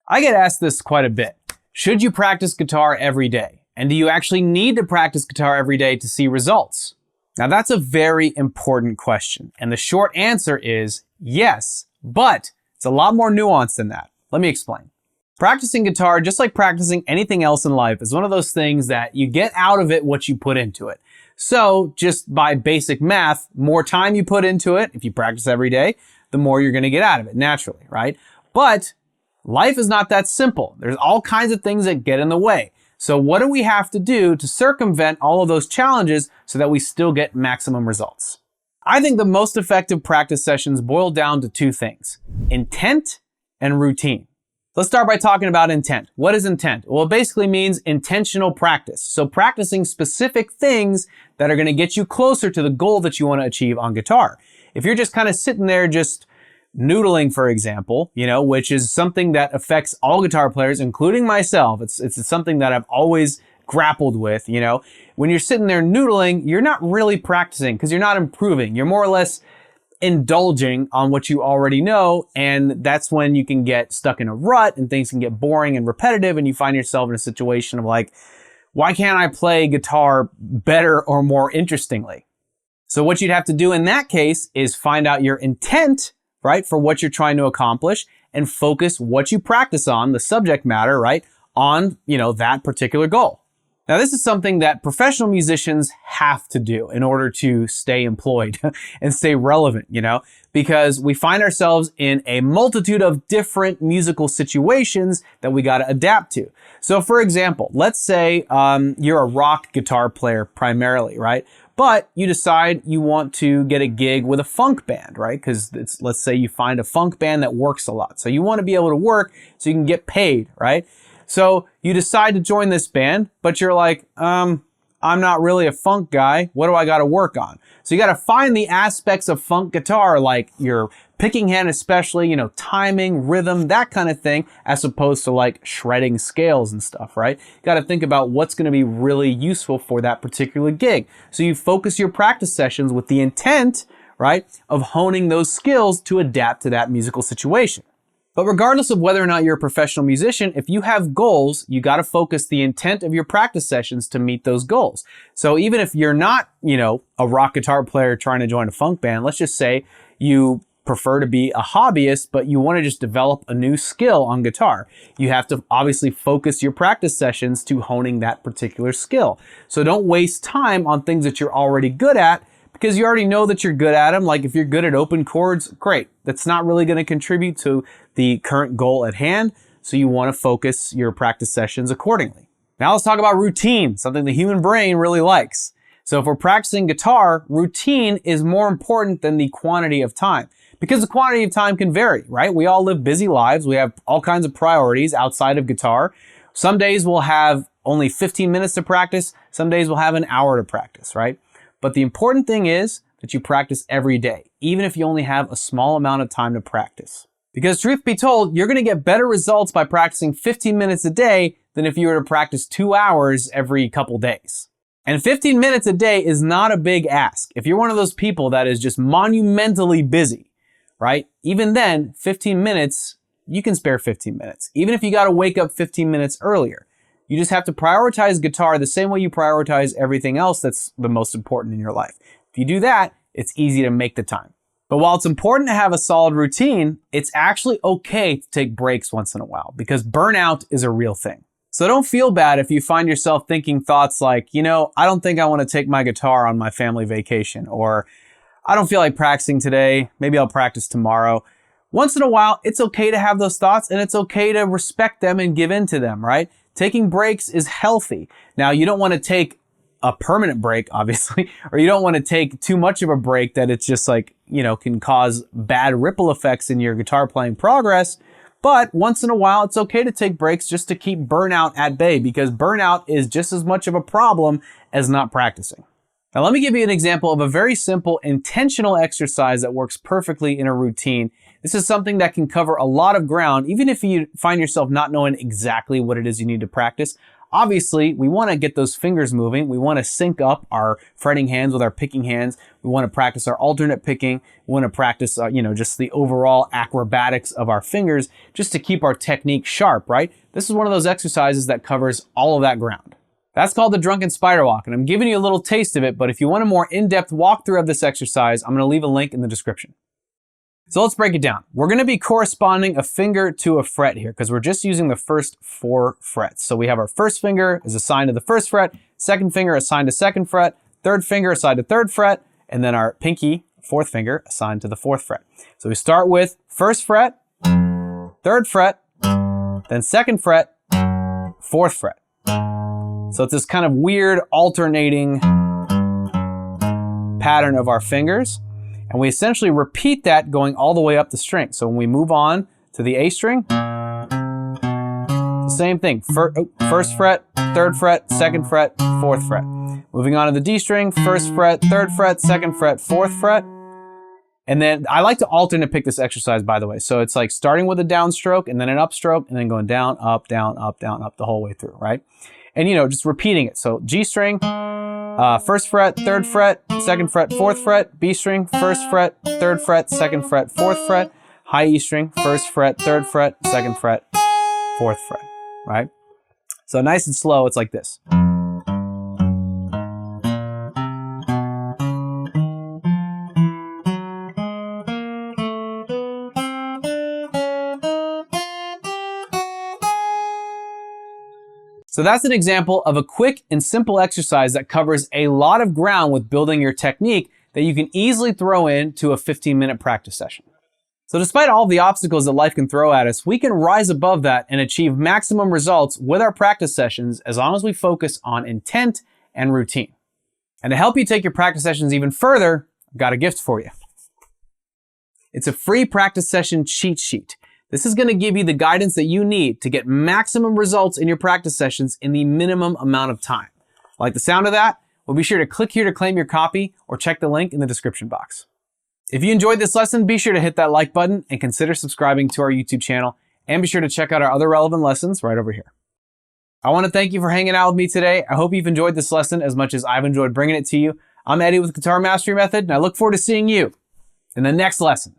I get asked this quite a bit. Should you practice guitar every day? And do you actually need to practice guitar every day to see results? Now that's a very important question. And the short answer is yes, but it's a lot more nuanced than that. Let me explain. Practicing guitar, just like practicing anything else in life, is one of those things that you get out of it what you put into it. So just by basic math, more time you put into it, if you practice every day, the more you're going to get out of it naturally, right? But life is not that simple. There's all kinds of things that get in the way. So what do we have to do to circumvent all of those challenges so that we still get maximum results? I think the most effective practice sessions boil down to two things: intent and routine. Let's start by talking about intent. What is intent? Well, it basically means intentional practice. So practicing specific things that are going to get you closer to the goal that you want to achieve on guitar. If you're just kind of sitting there just noodling, for example, which is something that affects all guitar players, including myself. It's something that I've always grappled with, When you're sitting there noodling, you're not really practicing because you're not improving. You're more or less indulging on what you already know, and that's when you can get stuck in a rut and things can get boring and repetitive, and you find yourself in a situation of like, why can't I play guitar better or more interestingly? So what you'd have to do in that case is find out your intent, right, for what you're trying to accomplish, and focus what you practice on, the subject matter, right, on, that particular goal. Now, this is something that professional musicians have to do in order to stay employed and stay relevant, because we find ourselves in a multitude of different musical situations that we got to adapt to. So, for example, let's say you're a rock guitar player primarily, right? But you decide you want to get a gig with a funk band, right? Because let's say you find a funk band that works a lot. So you want to be able to work so you can get paid, right? So you decide to join this band, but you're like, I'm not really a funk guy. What do I got to work on? So you got to find the aspects of funk guitar, like your picking hand especially, timing, rhythm, that kind of thing, as opposed to like shredding scales and stuff, right? You got to think about what's going to be really useful for that particular gig. So you focus your practice sessions with the intent, right, of honing those skills to adapt to that musical situation. But regardless of whether or not you're a professional musician, if you have goals, you got to focus the intent of your practice sessions to meet those goals. So even if you're not, a rock guitar player trying to join a funk band, let's just say you prefer to be a hobbyist, but you want to just develop a new skill on guitar. You have to obviously focus your practice sessions to honing that particular skill. So don't waste time on things that you're already good at, because you already know that you're good at them. Like if you're good at open chords, great. That's not really going to contribute to the current goal at hand. So you want to focus your practice sessions accordingly. Now let's talk about routine, something the human brain really likes. So if we're practicing guitar, routine is more important than the quantity of time, because the quantity of time can vary, right? We all live busy lives. We have all kinds of priorities outside of guitar. Some days we'll have only 15 minutes to practice. Some days we'll have an hour to practice, right? But the important thing is that you practice every day, even if you only have a small amount of time to practice. Because truth be told, you're going to get better results by practicing 15 minutes a day than if you were to practice 2 hours every couple days. And 15 minutes a day is not a big ask. If you're one of those people that is just monumentally busy, right? Even then, 15 minutes, you can spare 15 minutes. Even if you got to wake up 15 minutes earlier. You just have to prioritize guitar the same way you prioritize everything else that's the most important in your life. If you do that, it's easy to make the time. But while it's important to have a solid routine, it's actually okay to take breaks once in a while, because burnout is a real thing. So don't feel bad if you find yourself thinking thoughts like, I don't think I want to take my guitar on my family vacation, or I don't feel like practicing today. Maybe I'll practice tomorrow. Once in a while, it's okay to have those thoughts, and it's okay to respect them and give in to them, right? Taking breaks is healthy. Now, you don't want to take a permanent break, obviously, or you don't want to take too much of a break that it's just like, can cause bad ripple effects in your guitar playing progress. But once in a while, it's okay to take breaks just to keep burnout at bay, because burnout is just as much of a problem as not practicing. Now, let me give you an example of a very simple intentional exercise that works perfectly in a routine. This is something that can cover a lot of ground, even if you find yourself not knowing exactly what it is you need to practice. Obviously, we want to get those fingers moving. We want to sync up our fretting hands with our picking hands. We want to practice our alternate picking. We want to practice, just the overall acrobatics of our fingers just to keep our technique sharp, right? This is one of those exercises that covers all of that ground. That's called the drunken spider walk, and I'm giving you a little taste of it, but if you want a more in-depth walkthrough of this exercise, I'm going to leave a link in the description. So let's break it down. We're going to be corresponding a finger to a fret here because we're just using the first 4 frets. So we have our first finger is assigned to the first fret, second finger assigned to second fret, third finger assigned to third fret, and then our pinky, 4th finger, assigned to the 4th fret. So we start with first fret, third fret, then second fret, 4th fret. So it's this kind of weird alternating pattern of our fingers. And we essentially repeat that going all the way up the string. So when we move on to the A string, same thing. First fret, third fret, second fret, 4th fret. Moving on to the D string, first fret, third fret, second fret, 4th fret. And then I like to alternate pick this exercise, by the way. So it's like starting with a downstroke and then an upstroke and then going down, up, down, up, down, up the whole way through, right? And just repeating it. So G string, first fret, third fret, second fret, 4th fret, B string, first fret, third fret, second fret, 4th fret, high E string, first fret, third fret, second fret, 4th fret, right? So nice and slow, it's like this. So that's an example of a quick and simple exercise that covers a lot of ground with building your technique that you can easily throw into a 15-minute practice session. So despite all of the obstacles that life can throw at us, we can rise above that and achieve maximum results with our practice sessions as long as we focus on intent and routine. And to help you take your practice sessions even further, I've got a gift for you. It's a free practice session cheat sheet. This is going to give you the guidance that you need to get maximum results in your practice sessions in the minimum amount of time. Like the sound of that? Well, be sure to click here to claim your copy or check the link in the description box. If you enjoyed this lesson, be sure to hit that like button and consider subscribing to our YouTube channel, and be sure to check out our other relevant lessons right over here. I want to thank you for hanging out with me today. I hope you've enjoyed this lesson as much as I've enjoyed bringing it to you. I'm Eddie with Guitar Mastery Method, and I look forward to seeing you in the next lesson.